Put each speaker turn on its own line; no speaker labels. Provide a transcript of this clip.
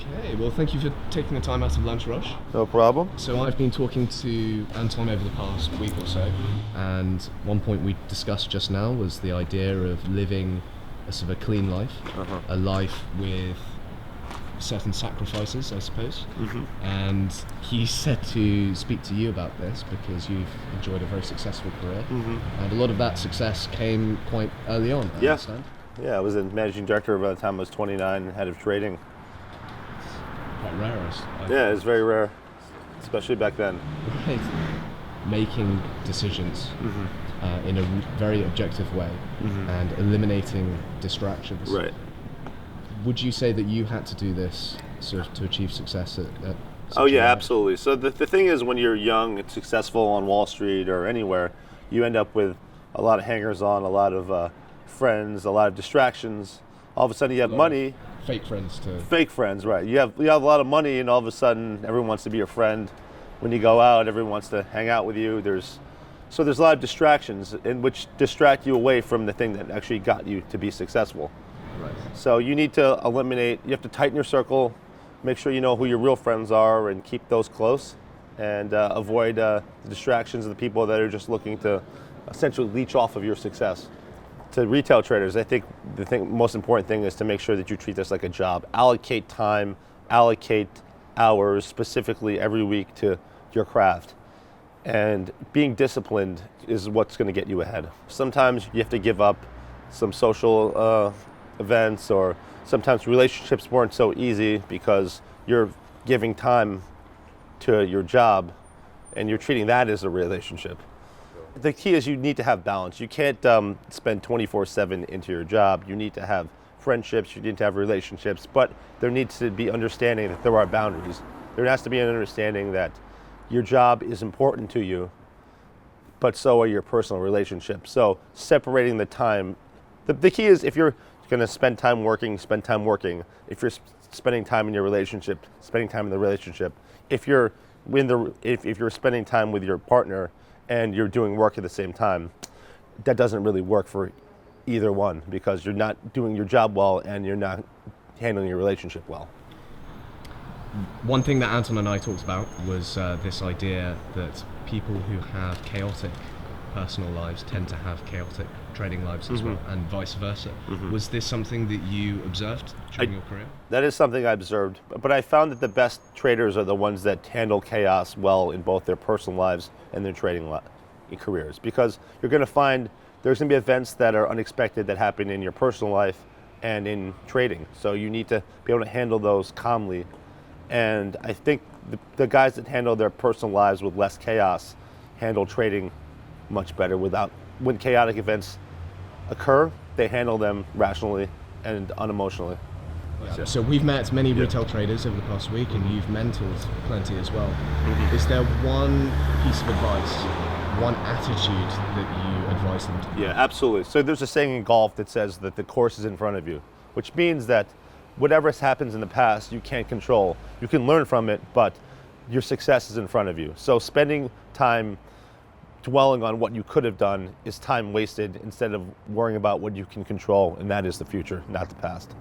Okay, well, thank you for taking the time out of lunch rush.
No problem.
So I've been talking to Anton over the past week or so, and one point we discussed just now was the idea of living a sort of a clean life, a life with certain sacrifices, I suppose. And he said to speak to you about this because you've enjoyed a very successful career, and a lot of that success came quite early on, I understand.
Yeah, I was a managing director by the time I was 29, head of trading.
Quite rare.
Yeah, it's very rare, especially back then.
Right. Making decisions in a very objective way and eliminating distractions.
Right.
Would you say that you had to do this sort of to achieve success at
Oh yeah, absolutely. So the thing is, when you're young and successful on Wall Street or anywhere, you end up with a lot of hangers-on, a lot of friends, a lot of distractions. All of a sudden you have money.
Fake friends too.
Fake friends, right. You have a lot of money, and all of a sudden everyone wants to be your friend. When you go out, everyone wants to hang out with you. There's a lot of distractions in which distract you away from the thing that actually got you to be successful.
Right.
So you need to eliminate, you have to tighten your circle, make sure you know who your real friends are and keep those close, and avoid the distractions of the people that are just looking to essentially leech off of your success. To retail traders, I think the most important thing is to make sure that you treat this like a job. Allocate time, allocate hours specifically every week to your craft. And being disciplined is what's going to get you ahead. Sometimes you have to give up some social events, or sometimes relationships weren't so easy because you're giving time to your job and you're treating that as a relationship. The key is you need to have balance. You can't spend 24/7 into your job. You need to have friendships, you need to have relationships, but there needs to be understanding that there are boundaries. There has to be an understanding that your job is important to you, but so are your personal relationships. So separating the time. The key is, if you're going to spend time working, spend time working. If you're spending time in your relationship, spending time in the relationship. If you're spending time with your partner and you're doing work at the same time, that doesn't really work for either one, because you're not doing your job well and you're not handling your relationship well.
One thing that Anton and I talked about was this idea that people who have chaotic personal lives tend to have chaotic trading lives as well, and vice versa. Was this something that you observed during your career? That
is something I observed, but I found that the best traders are the ones that handle chaos well in both their personal lives and their trading careers, because you're going to find there's going to be events that are unexpected that happen in your personal life and in trading. So you need to be able to handle those calmly. And I think the guys that handle their personal lives with less chaos handle trading much better. When chaotic events occur, they handle them rationally and unemotionally.
So we've met many retail traders over the past week, and you've mentored plenty as well. Is there one piece of advice, one attitude that you advise them to have?
Yeah, absolutely. So there's a saying in golf that says that the course is in front of you, which means that whatever has happens in the past, you can't control. You can learn from it, but your success is in front of you. So spending time dwelling on what you could have done is time wasted, instead of worrying about what you can control, and that is the future, not the past.